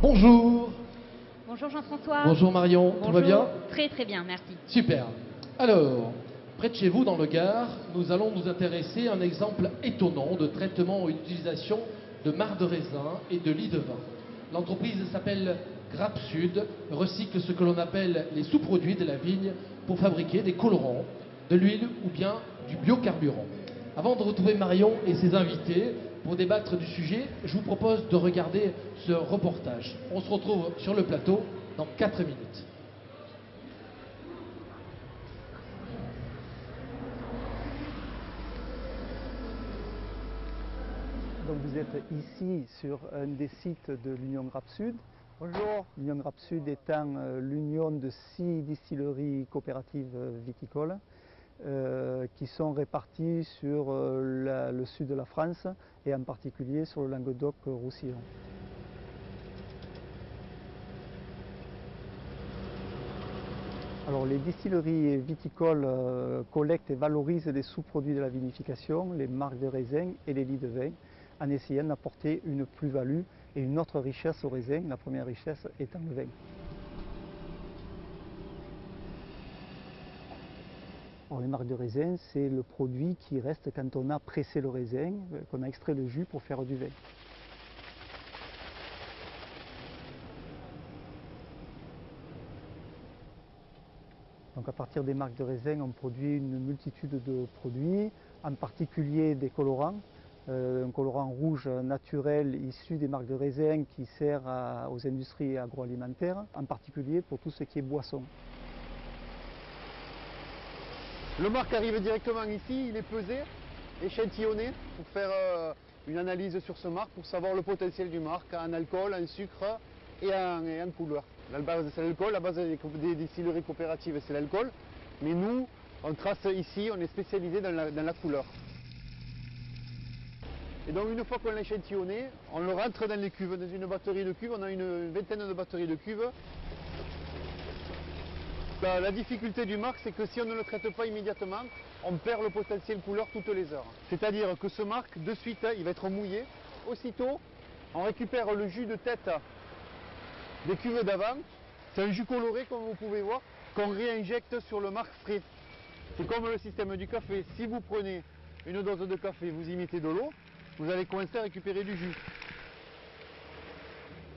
Bonjour. Bonjour Jean-François. Bonjour Marion, Bonjour. tout va bien? Très très bien, merci. Super. Alors, près de chez vous, dans le Gard, nous allons nous intéresser à un exemple étonnant de traitement et d'utilisation de marc de raisin et de lit de vin. L'entreprise s'appelle Grappe Sud, recycle ce que l'on appelle les sous-produits de la vigne pour fabriquer des colorants, de l'huile ou bien du biocarburant. Avant de retrouver Marion et ses invités pour débattre du sujet, je vous propose de regarder ce reportage. On se retrouve sur le plateau dans 4 minutes. Donc vous êtes ici sur un des sites de l'Union Grappe Sud. Bonjour. L'Union Grappe Sud étant l'union de 6 distilleries coopératives viticoles qui sont réparties sur le sud de la France et en particulier sur le Languedoc-Roussillon. Alors les distilleries viticoles collectent et valorisent les sous-produits de la vinification, les marcs de raisin et les lits de vin, en essayant d'apporter une plus-value et une autre richesse au raisin, la première richesse étant le vin. Alors, les marcs de raisin, c'est le produit qui reste quand on a pressé le raisin, qu'on a extrait le jus pour faire du vin. Donc à partir des marcs de raisin, on produit une multitude de produits, en particulier des colorants. Un colorant rouge naturel issu des marcs de raisin qui sert aux industries agroalimentaires, en particulier pour tout ce qui est boisson. Le marc arrive directement ici, il est pesé, échantillonné pour faire une analyse sur ce marc, pour savoir le potentiel du marc en alcool, en sucre et en couleur. La base c'est l'alcool, la base des distilleries coopératives c'est l'alcool, mais nous on trace ici, on est spécialisé dans la couleur. Et donc une fois qu'on l'a échantillonné, on le rentre dans les cuves, dans une batterie de cuves, on a une vingtaine de batteries de cuves. La difficulté du marc, c'est que si on ne le traite pas immédiatement, on perd le potentiel couleur toutes les heures. C'est-à-dire que ce marc, de suite, il va être mouillé. Aussitôt, on récupère le jus de tête des cuves d'avant. C'est un jus coloré, comme vous pouvez voir, qu'on réinjecte sur le marc frais. C'est comme le système du café. Si vous prenez une dose de café, vous y mettez de l'eau, vous allez commencer à récupérer du jus.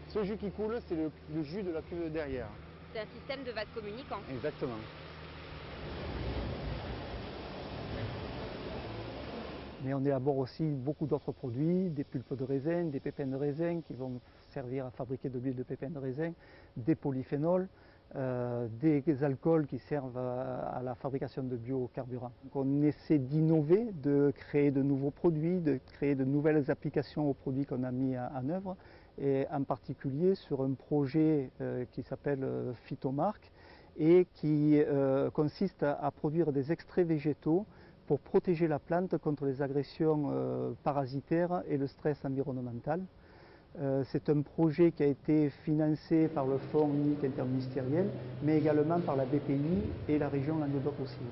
Ce jus qui coule, c'est le jus de la cuve derrière. C'est un système de vase communicant. Exactement. Mais on élabore aussi beaucoup d'autres produits, des pulpes de raisin, des pépins de raisin qui vont servir à fabriquer de l'huile de pépins de raisin, des polyphénols, des alcools qui servent à la fabrication de biocarburants. Donc on essaie d'innover, de créer de nouveaux produits, de créer de nouvelles applications aux produits qu'on a mis en œuvre, et en particulier sur un projet qui s'appelle Phytomark et qui consiste à produire des extraits végétaux pour protéger la plante contre les agressions parasitaires et le stress environnemental. C'est un projet qui a été financé par le Fonds unique interministériel, mais également par la BPI et la région Languedoc-Roussillon.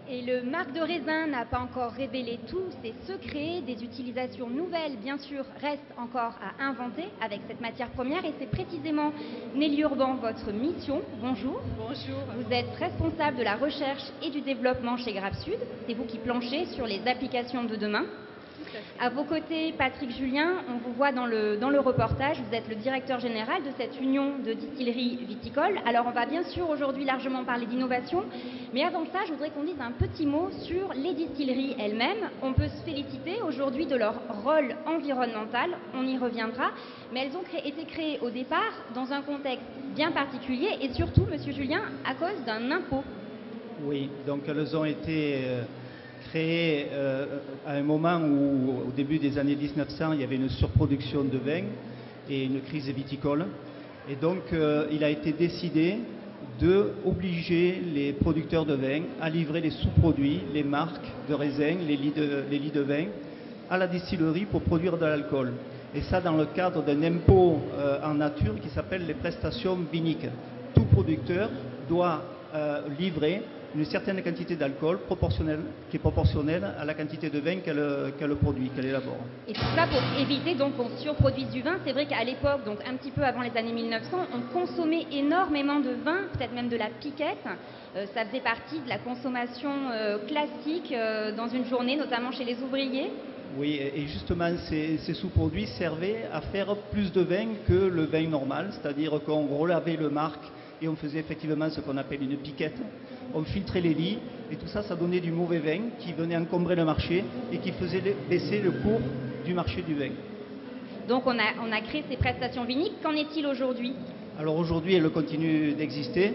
Et le marc de raisin n'a pas encore révélé tous ses secrets. Des utilisations nouvelles, bien sûr, restent encore à inventer avec cette matière première. Et c'est précisément, Nelly Urban, votre mission. Bonjour. Bonjour. Vous êtes responsable de la recherche et du développement chez Grappe Sud. C'est vous qui planchez sur les applications de demain. À vos côtés, Patrick Julien, on vous voit dans le reportage, vous êtes le directeur général de cette union de distilleries viticoles. Alors on va bien sûr aujourd'hui largement parler d'innovation, mais avant ça, je voudrais qu'on dise un petit mot sur les distilleries elles-mêmes. On peut se féliciter aujourd'hui de leur rôle environnemental, on y reviendra, mais elles ont été créées au départ dans un contexte bien particulier et surtout, Monsieur Julien, à cause d'un impôt. Oui, donc elles ont été créé à un moment où, au début des années 1900, il y avait une surproduction de vin et une crise viticole. Et donc, il a été décidé d'obliger les producteurs de vin à livrer les sous-produits, les marcs de raisin, les lits de vin, à la distillerie pour produire de l'alcool. Et ça dans le cadre d'un impôt en nature qui s'appelle les prestations viniques. Tout producteur doit livrer une certaine quantité d'alcool qui est proportionnelle à la quantité de vin qu'elle produit, qu'elle élabore. Et tout cela pour éviter donc qu'on surproduise du vin. C'est vrai qu'à l'époque, donc un petit peu avant les années 1900, on consommait énormément de vin, peut-être même de la piquette. Ça faisait partie de la consommation classique dans une journée, notamment chez les ouvriers. Oui, et justement, ces sous-produits servaient à faire plus de vin que le vin normal, c'est-à-dire qu'on relavait le marc et on faisait effectivement ce qu'on appelle une piquette. On filtrait les lits et tout ça, ça donnait du mauvais vin qui venait encombrer le marché et qui faisait baisser le cours du marché du vin. Donc on a créé ces prestations viniques. Qu'en est-il aujourd'hui? Alors aujourd'hui, elles continuent d'exister,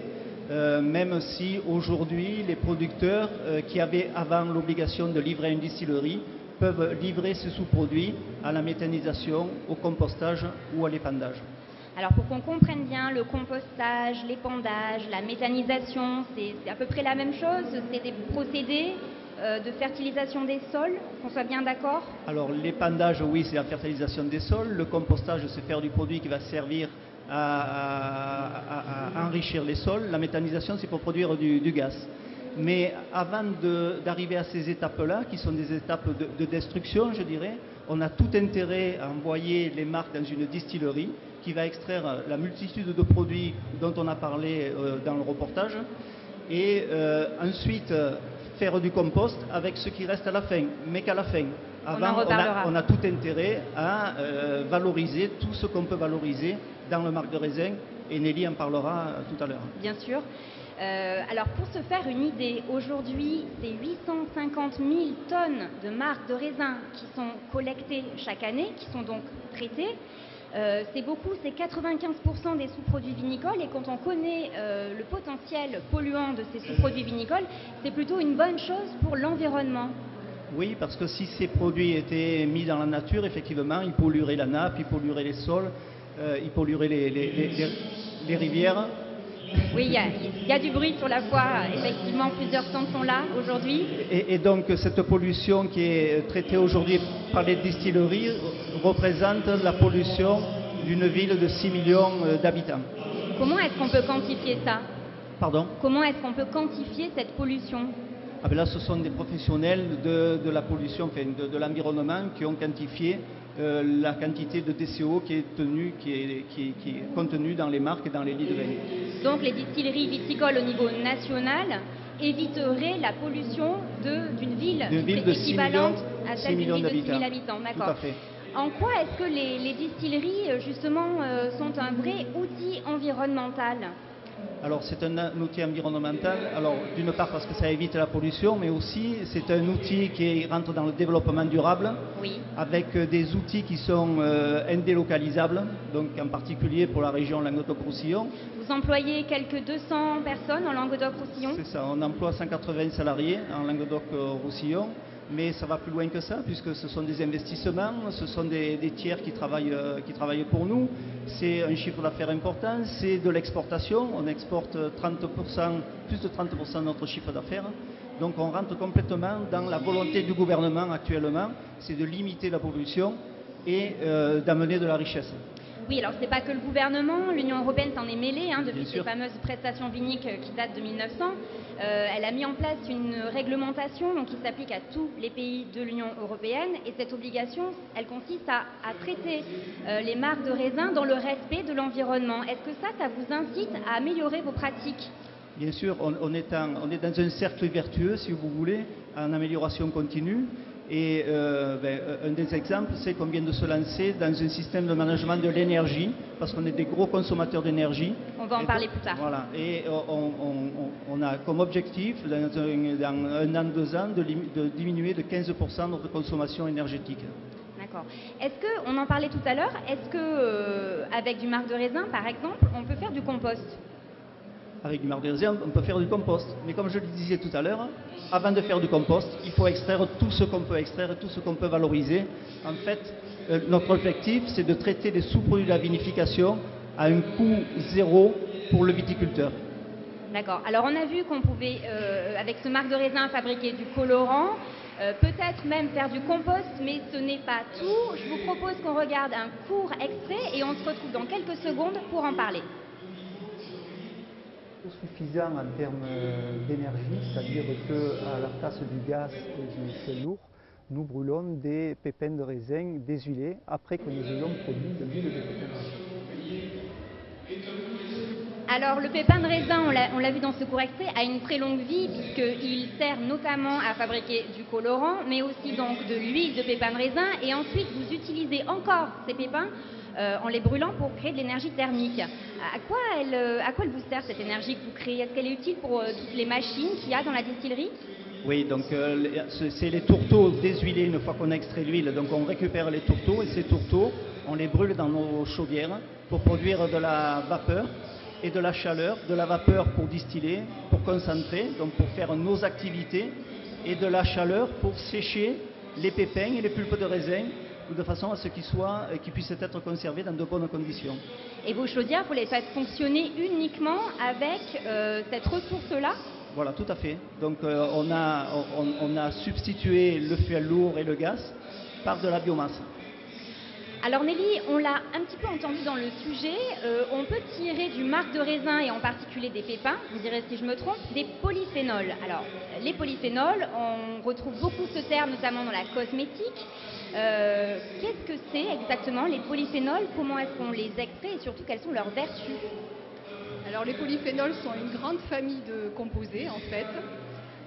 même si aujourd'hui, les producteurs qui avaient avant l'obligation de livrer à une distillerie peuvent livrer ces sous-produits à la méthanisation, au compostage ou à l'épandage. Alors pour qu'on comprenne bien, le compostage, l'épandage, la méthanisation, c'est à peu près la même chose? C'est des procédés de fertilisation des sols, qu'on soit bien d'accord? Alors l'épandage, oui, c'est la fertilisation des sols. Le compostage, c'est faire du produit qui va servir à enrichir les sols. La méthanisation, c'est pour produire du gaz. Mais avant d'arriver à ces étapes-là, qui sont des étapes de destruction, je dirais, on a tout intérêt à envoyer les marcs dans une distillerie qui va extraire la multitude de produits dont on a parlé dans le reportage et ensuite faire du compost avec ce qui reste à la fin, mais qu'à la fin. Avant, on a tout intérêt à valoriser tout ce qu'on peut valoriser dans le marc de raisin et Nelly en parlera tout à l'heure. Bien sûr. Alors pour se faire une idée, aujourd'hui, c'est 850 000 tonnes de marcs de raisin qui sont collectées chaque année, qui sont donc traitées. C'est beaucoup, c'est 95% des sous-produits vinicoles et quand on connaît le potentiel polluant de ces sous-produits vinicoles, c'est plutôt une bonne chose pour l'environnement. Oui, parce que si ces produits étaient mis dans la nature, effectivement, ils pollueraient la nappe, ils pollueraient les sols, ils pollueraient les rivières. Oui, il y a du bruit sur la voie, effectivement, plusieurs stands sont là aujourd'hui. Et donc cette pollution qui est traitée aujourd'hui par les distilleries représente la pollution d'une ville de 6 millions d'habitants. Comment est-ce qu'on peut quantifier ça? Pardon? Comment est-ce qu'on peut quantifier cette pollution? Ah ben là, ce sont des professionnels de la pollution, enfin, de l'environnement qui ont quantifié la quantité de TCO qui est contenue dans les marques et dans les lits de vin. Donc les distilleries viticoles au niveau national éviteraient la pollution d'une ville de équivalente à celle d'une ville de 6 000 habitants. habitants. Tout à fait. En quoi est-ce que les distilleries, justement, sont un vrai outil environnemental? Alors c'est un outil environnemental, alors d'une part parce que ça évite la pollution, mais aussi c'est un outil qui rentre dans le développement durable, oui, avec des outils qui sont indélocalisables, donc en particulier pour la région Languedoc-Roussillon. Vous employez quelques 200 personnes en Languedoc-Roussillon? C'est ça, on emploie 180 salariés en Languedoc-Roussillon. Mais ça va plus loin que ça, puisque ce sont des investissements, ce sont des tiers qui travaillent pour nous. C'est un chiffre d'affaires important, c'est de l'exportation. On exporte 30%, plus de 30% de notre chiffre d'affaires. Donc on rentre complètement dans la volonté du gouvernement actuellement, c'est de limiter la pollution et d'amener de la richesse. Oui, alors ce n'est pas que le gouvernement, l'Union européenne s'en est mêlée depuis ces fameuses prestations viniques qui datent de 1900. Elle a mis en place une réglementation qui s'applique à tous les pays de l'Union européenne et cette obligation, elle consiste à traiter les marcs de raisin dans le respect de l'environnement. Est-ce que ça vous incite à améliorer vos pratiques? Bien sûr, on est dans un cercle vertueux, si vous voulez, en amélioration continue. Et un des exemples, c'est qu'on vient de se lancer dans un système de management de l'énergie, parce qu'on est des gros consommateurs d'énergie. On va en parler plus tard. Voilà, et on a comme objectif, dans un an, 2 ans, de diminuer de 15% notre consommation énergétique. D'accord. Est-ce que, on en parlait tout à l'heure, est-ce que avec du marc de raisin, par exemple, on peut faire du compost? Avec du marc de raisin, on peut faire du compost. Mais comme je le disais tout à l'heure, avant de faire du compost, il faut extraire tout ce qu'on peut extraire, tout ce qu'on peut valoriser. En fait, notre objectif, c'est de traiter les sous-produits de la vinification à un coût zéro pour le viticulteur. D'accord. Alors on a vu qu'on pouvait, avec ce marc de raisin, fabriquer du colorant, peut-être même faire du compost, mais ce n'est pas tout. Je vous propose qu'on regarde un court extrait et on se retrouve dans quelques secondes pour en parler. suffisant en termes d'énergie, c'est-à-dire qu'à la place du gaz et du feu lourd, nous brûlons des pépins de raisin déshuilés après que nous ayons produit de l'huile de pépins de raisin. Alors le pépin de raisin, on l'a vu dans ce court extrait, a une très longue vie puisqu'il sert notamment à fabriquer du colorant, mais aussi donc de l'huile de pépin de raisin. Et ensuite, vous utilisez encore ces pépins en les brûlant pour créer de l'énergie thermique. À quoi elle vous sert cette énergie que vous créez? Est-ce qu'elle est utile pour toutes les machines qu'il y a dans la distillerie? Oui, donc c'est les tourteaux déshuilés une fois qu'on a extrait l'huile. Donc on récupère les tourteaux et ces tourteaux, on les brûle dans nos chaudières pour produire de la vapeur et de la chaleur, de la vapeur pour distiller, pour concentrer, donc pour faire nos activités, et de la chaleur pour sécher les pépins et les pulpes de raisin, de façon à ce qu'ils puissent être conservés dans de bonnes conditions. Et vos chaudières, vous les faites fonctionner uniquement avec cette ressource-là? Voilà, tout à fait. Donc on a substitué le fuel lourd et le gaz par de la biomasse. Alors Nelly, on l'a un petit peu entendu dans le sujet, on peut tirer du marc de raisin et en particulier des pépins, vous direz si je me trompe, des polyphénols. Alors les polyphénols, on retrouve beaucoup ce terme notamment dans la cosmétique. Qu'est-ce que c'est exactement les polyphénols? Comment est-ce qu'on les extrait et surtout quelles sont leurs vertus? Alors les polyphénols sont une grande famille de composés en fait.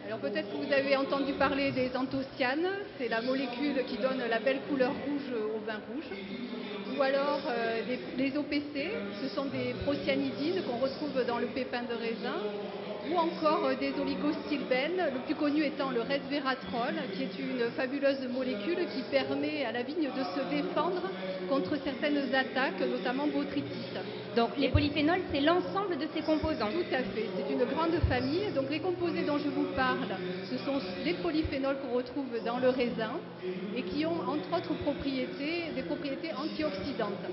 Alors peut-être que vous avez entendu parler des anthocyanes, c'est la molécule qui donne la belle couleur rouge au vin rouge. Ou alors les OPC, ce sont des procyanidines qu'on retrouve dans le pépin de raisin. Ou encore des oligostilbènes, le plus connu étant le resveratrol, qui est une fabuleuse molécule qui permet à la vigne de se défendre contre certaines attaques, notamment botrytis. Donc les polyphénols, c'est l'ensemble de ces composants. Tout à fait, c'est une grande famille. Donc les composés dont je vous parle, ce sont les polyphénols qu'on retrouve dans le raisin et qui ont entre autres propriétés, des propriétés antioxydantes.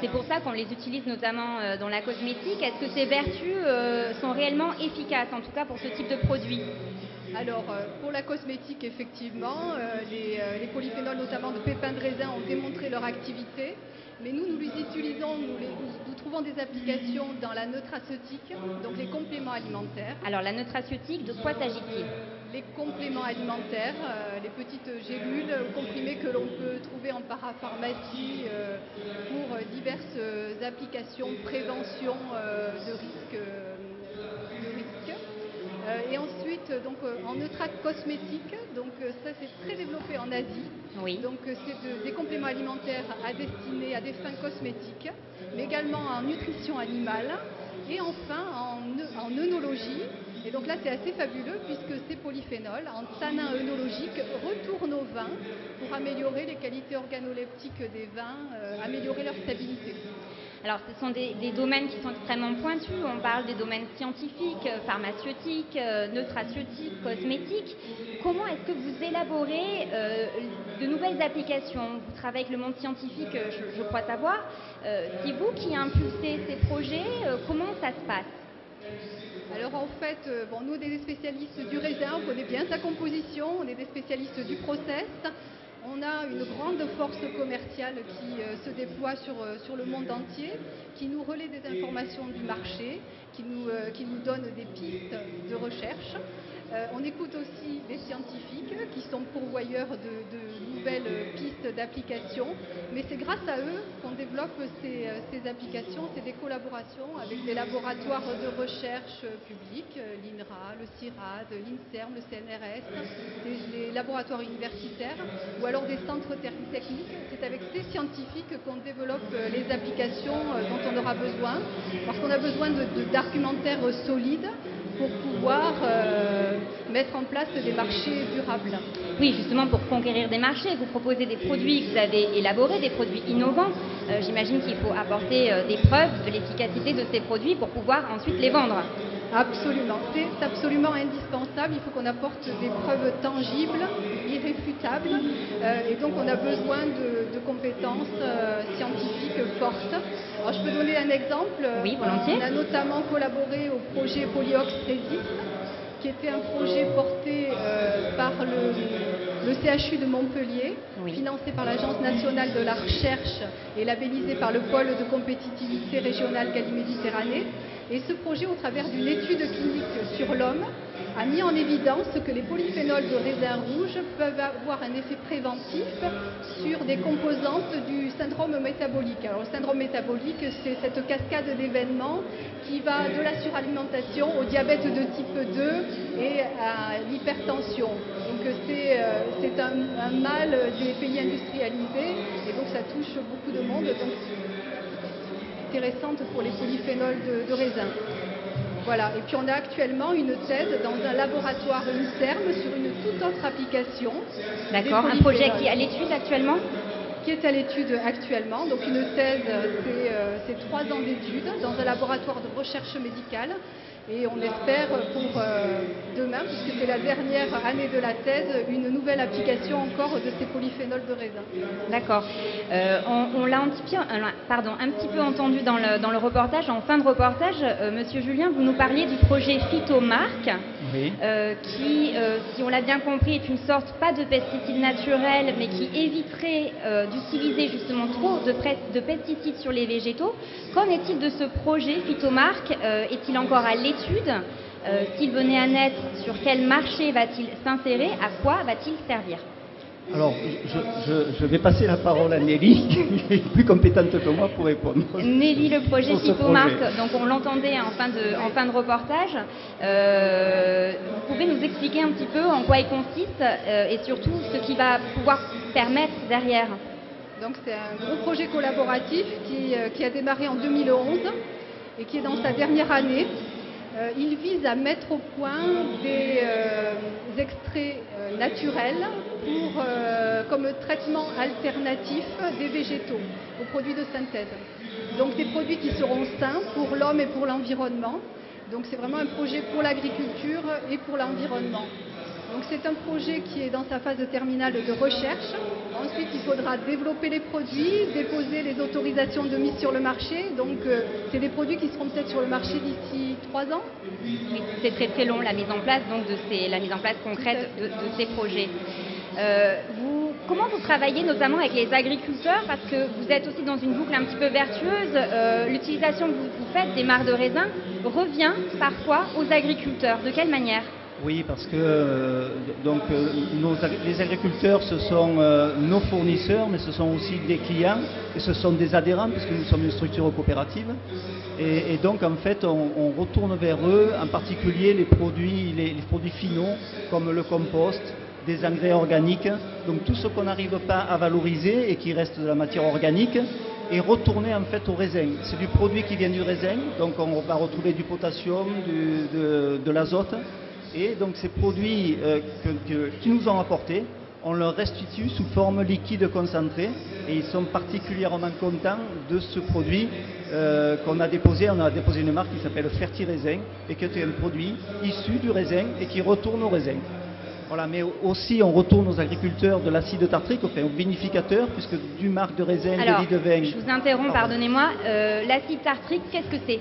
C'est pour ça qu'on les utilise notamment dans la cosmétique. Est-ce que ces vertus sont réellement efficaces, en tout cas pour ce type de produit? Alors, pour la cosmétique, effectivement, les polyphénols, notamment de pépins de raisin, ont démontré leur activité. Mais nous les utilisons, nous trouvons des applications dans la nutraceutique, donc les compléments alimentaires. Alors, la nutraceutique, de quoi s'agit-il? Les compléments alimentaires, les petites gélules ou comprimés que l'on peut trouver en parapharmacie pour diverses applications, prévention de risques. Et ensuite, donc, en nutracosmétique, donc ça c'est très développé en Asie. Oui. Donc c'est des compléments alimentaires destinés à des fins cosmétiques, mais également en nutrition animale et enfin en œnologie. Et donc là c'est assez fabuleux puisque ces polyphénols en tanins œnologiques retournent au vin pour améliorer les qualités organoleptiques des vins, améliorer leur stabilité. Alors, ce sont des domaines qui sont extrêmement pointus. On parle des domaines scientifiques, pharmaceutiques, nutraceutiques, cosmétiques. Comment est-ce que vous élaborez de nouvelles applications? Vous travaillez avec le monde scientifique, je crois savoir. C'est vous qui impulsez ces projets. Comment ça se passe? Alors en fait, nous on est des spécialistes du raisin, on connaît bien sa composition, on est des spécialistes du process. On a une grande force commerciale qui se déploie sur le monde entier, qui nous relaie des informations du marché, qui nous donne des pistes de recherche. On écoute aussi les scientifiques qui sont pourvoyeurs de nouvelles pistes d'application, mais c'est grâce à eux qu'on développe ces applications. C'est des collaborations avec des laboratoires de recherche publics, l'INRA, le CIRAD, l'INSERM, le CNRS, les laboratoires universitaires ou alors des centres techniques. C'est avec ces scientifiques qu'on développe les applications dont on aura besoin, parce qu'on a besoin d'argumentaires solides pour pouvoir mettre en place des marchés durables. Oui, justement pour conquérir des marchés, vous proposez des produits que vous avez élaborés, des produits innovants. J'imagine qu'il faut apporter des preuves de l'efficacité de ces produits pour pouvoir ensuite les vendre. Absolument, c'est absolument indispensable. Il faut qu'on apporte des preuves tangibles, irréfutables, et donc on a besoin de compétences scientifiques fortes. Alors, je peux donner un exemple. Oui, volontiers. On a notamment collaboré au projet Polyox Resist, qui était un projet porté par le CHU de Montpellier, oui, financé par l'Agence nationale de la recherche et labellisé par le pôle de compétitivité régionale Cali-Méditerranée. Et ce projet, au travers d'une étude clinique sur l'homme, a mis en évidence que les polyphénols de raisin rouge peuvent avoir un effet préventif sur des composantes du syndrome métabolique. Alors, le syndrome métabolique, c'est cette cascade d'événements qui va de la suralimentation au diabète de type 2 et à l'hypertension. Donc, c'est un mal des pays industrialisés et donc ça touche beaucoup de monde. Donc, c'est intéressante pour les polyphénols de raisin. Voilà, et puis on a actuellement une thèse dans un laboratoire INSERM sur une toute autre application. D'accord, un projet qui est à l'étude actuellement? Qui est à l'étude actuellement. Donc une thèse, c'est 3 ans d'études dans un laboratoire de recherche médicale. Et on espère pour demain, puisque c'est la dernière année de la thèse, une nouvelle application encore de ces polyphénols de raisin. D'accord. On l'a un petit peu entendu dans le reportage. En fin de reportage, Monsieur Julien, vous nous parliez du projet Phytomark, Oui. qui, si on l'a bien compris, est une sorte, pas de pesticide naturel, mais qui éviterait d'utiliser justement trop de pesticides sur les végétaux. Qu'en est-il de ce projet Phytomark? Est-il encore à l'étude? S'il venait à naître, sur quel marché va-t-il s'insérer? À quoi va-t-il servir? Alors, je vais passer la parole à Nelly, qui est plus compétente que moi pour répondre. Nelly, le projet Sur ce Phytomark, projet. donc on l'entendait en fin de reportage. Vous pouvez nous expliquer un petit peu en quoi il consiste et surtout ce qui va pouvoir permettre derrière? Donc c'est un gros projet collaboratif qui a démarré en 2011 et qui est dans sa dernière année. Il vise à mettre au point des extraits naturels comme traitement alternatif des végétaux aux produits de synthèse. Donc des produits qui seront sains pour l'homme et pour l'environnement. Donc c'est vraiment un projet pour l'agriculture et pour l'environnement. Donc c'est un projet qui est dans sa phase terminale de recherche. Ensuite, il faudra développer les produits, déposer les autorisations de mise sur le marché. Donc c'est des produits qui seront peut-être sur le marché d'ici 3 ans. Oui, c'est très très long la mise en place, donc la mise en place concrète de ces projets. Comment vous travaillez notamment avec les agriculteurs, parce que vous êtes aussi dans une boucle un petit peu vertueuse. L'utilisation que vous faites des mares de raisin revient parfois aux agriculteurs. De quelle manière? Oui, parce que les agriculteurs, ce sont nos fournisseurs, mais ce sont aussi des clients et ce sont des adhérents, puisque nous sommes une structure coopérative. Et donc, en fait, on retourne vers eux, en particulier les produits finaux, comme le compost, des engrais organiques. Donc, tout ce qu'on n'arrive pas à valoriser et qui reste de la matière organique est retourné en fait au raisin. C'est du produit qui vient du raisin, donc on va retrouver du potassium, de l'azote. Et donc ces produits qu'ils nous ont apportés, on leur restitue sous forme liquide concentrée et ils sont particulièrement contents de ce produit qu'on a déposé. On a déposé une marque qui s'appelle Ferti-Raisin et qui est un produit issu du raisin et qui retourne au raisin. Voilà, mais aussi on retourne aux agriculteurs de l'acide tartrique, enfin aux vinificateurs, puisque du marc de raisin, Alors, de lit de vin... je vous interromps, pardonnez-moi. L'acide tartrique, qu'est-ce que c'est?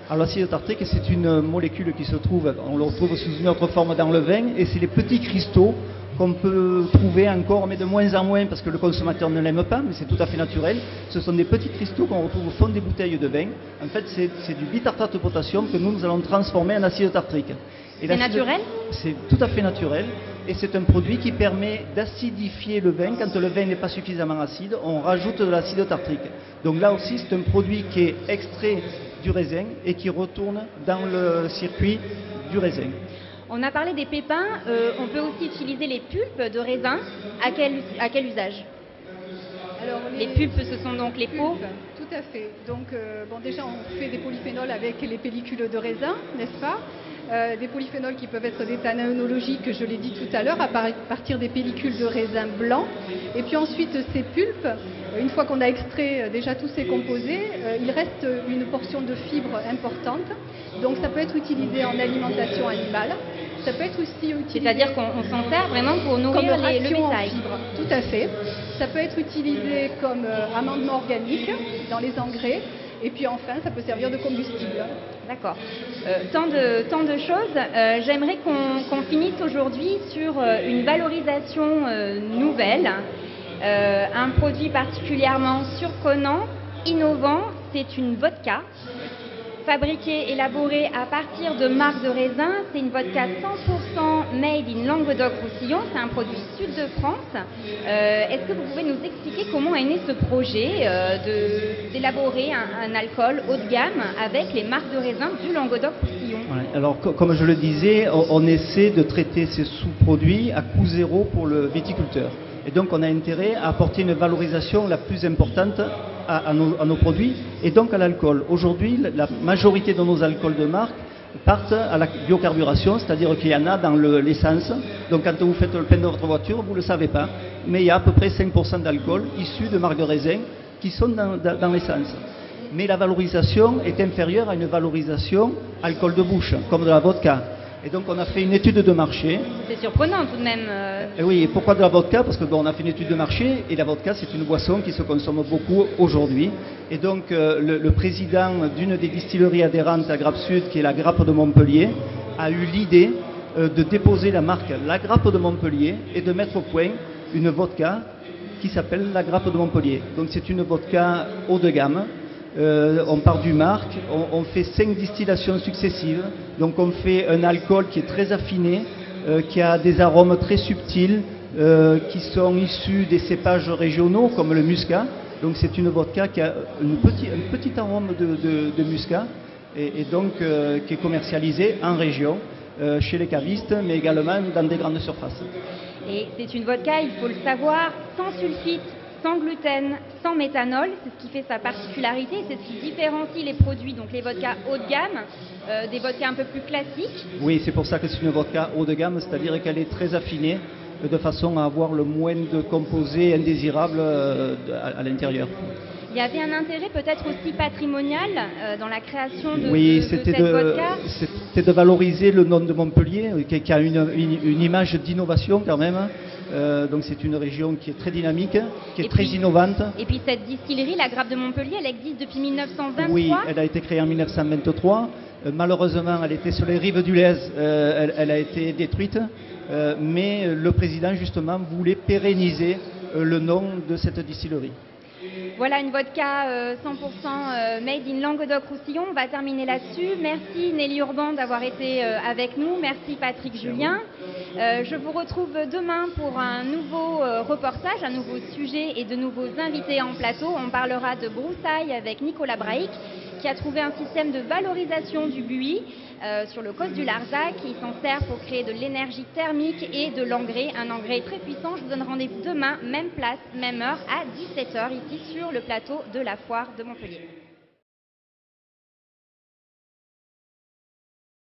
Alors l'acide tartrique, c'est une molécule qui se trouve, on le retrouve sous une autre forme dans le vin, et c'est les petits cristaux qu'on peut trouver encore, mais de moins en moins, parce que le consommateur ne l'aime pas, mais c'est tout à fait naturel. Ce sont des petits cristaux qu'on retrouve au fond des bouteilles de vin. En fait, c'est du bitartrate de potassium que nous allons transformer en acide tartrique. C'est naturel? C'est tout à fait naturel. Et c'est un produit qui permet d'acidifier le vin. Quand le vin n'est pas suffisamment acide, on rajoute de l'acide tartrique. Donc là aussi, c'est un produit qui est extrait du raisin et qui retourne dans le circuit du raisin. On a parlé des pépins, on peut aussi utiliser les pulpes de raisin. À quel usage? Alors, les pulpes, ce sont donc les peaux? Tout à fait. Donc déjà on fait des polyphénols avec les pellicules de raisin, n'est-ce pas? Des polyphénols qui peuvent être des tanins œnologiques, je l'ai dit tout à l'heure, à partir des pellicules de raisin blanc. Et puis ensuite, ces pulpes, une fois qu'on a extrait déjà tous ces composés, il reste une portion de fibres importante. Donc ça peut être utilisé en alimentation animale. Ça peut être aussi utilisé... C'est-à-dire qu'on s'en sert vraiment pour nourrir le bétail. Tout à fait. Ça peut être utilisé comme amendement organique dans les engrais. Et puis enfin, ça peut servir de combustible. D'accord. Tant de choses. J'aimerais qu'on finisse aujourd'hui sur une valorisation nouvelle. Un produit particulièrement surprenant, innovant, c'est une vodka. fabriquée, élaborée à partir de marc de raisin. C'est une vodka 100% made in Languedoc-Roussillon. C'est un produit sud de France. Est-ce que vous pouvez nous expliquer comment est né ce projet d'élaborer un alcool haut de gamme avec les marques de raisin du Languedoc-Roussillon? Ouais, alors, comme je le disais, on essaie de traiter ces sous-produits à coût zéro pour le viticulteur. Et donc, on a intérêt à apporter une valorisation la plus importante à nos produits et donc à l'alcool. Aujourd'hui, la majorité de nos alcools de marque partent à la biocarburation, c'est-à-dire qu'il y en a dans l'essence. Donc, quand vous faites le plein de votre voiture, vous ne le savez pas, mais il y a à peu près 5% d'alcool issus de marques de raisin qui sont dans l'essence. Mais la valorisation est inférieure à une valorisation alcool de bouche, comme de la vodka. Et donc on a fait une étude de marché. C'est surprenant tout de même. Et oui, et pourquoi de la vodka? Parce que on a fait une étude de marché et la vodka c'est une boisson qui se consomme beaucoup aujourd'hui. Et donc le président d'une des distilleries adhérentes à Grappe Sud, qui est la Grappe de Montpellier, a eu l'idée de déposer la marque La Grappe de Montpellier et de mettre au point une vodka qui s'appelle La Grappe de Montpellier. Donc c'est une vodka haut de gamme. On part du marc, on fait 5 distillations successives, donc on fait un alcool qui est très affiné, qui a des arômes très subtils, qui sont issus des cépages régionaux comme le muscat. Donc c'est une vodka qui a un petit arôme de muscat et donc qui est commercialisée en région, chez les cavistes, mais également dans des grandes surfaces. Et c'est une vodka, il faut le savoir, sans sulfite, sans gluten, sans méthanol. C'est ce qui fait sa particularité, c'est ce qui différencie les produits, donc les vodkas haut de gamme, des vodkas un peu plus classiques. Oui, c'est pour ça que c'est une vodka haut de gamme, c'est-à-dire qu'elle est très affinée de façon à avoir le moins de composés indésirables à l'intérieur. Il y avait un intérêt peut-être aussi patrimonial dans la création de cette vodka. C'était de valoriser le nom de Montpellier, qui a une image d'innovation quand même. Donc c'est une région qui est très dynamique, qui est très innovante. Et puis cette distillerie, la Grappe de Montpellier, elle existe depuis 1923. Oui, elle a été créée en 1923. Malheureusement, elle était sur les rives du Lez, elle a été détruite. Mais le président justement voulait pérenniser le nom de cette distillerie. Voilà une vodka 100% made in Languedoc-Roussillon. On va terminer là-dessus. Merci Nelly Urban d'avoir été avec nous. Merci Patrick Julien. Je vous retrouve demain pour un nouveau reportage, un nouveau sujet et de nouveaux invités en plateau. On parlera de broussailles avec Nicolas Braic, qui a trouvé un système de valorisation du buis sur le côte du Larzac. Il s'en sert pour créer de l'énergie thermique et de l'engrais, un engrais très puissant. Je vous donne rendez-vous demain, même place, même heure, à 17h, ici sur le plateau de la Foire de Montpellier.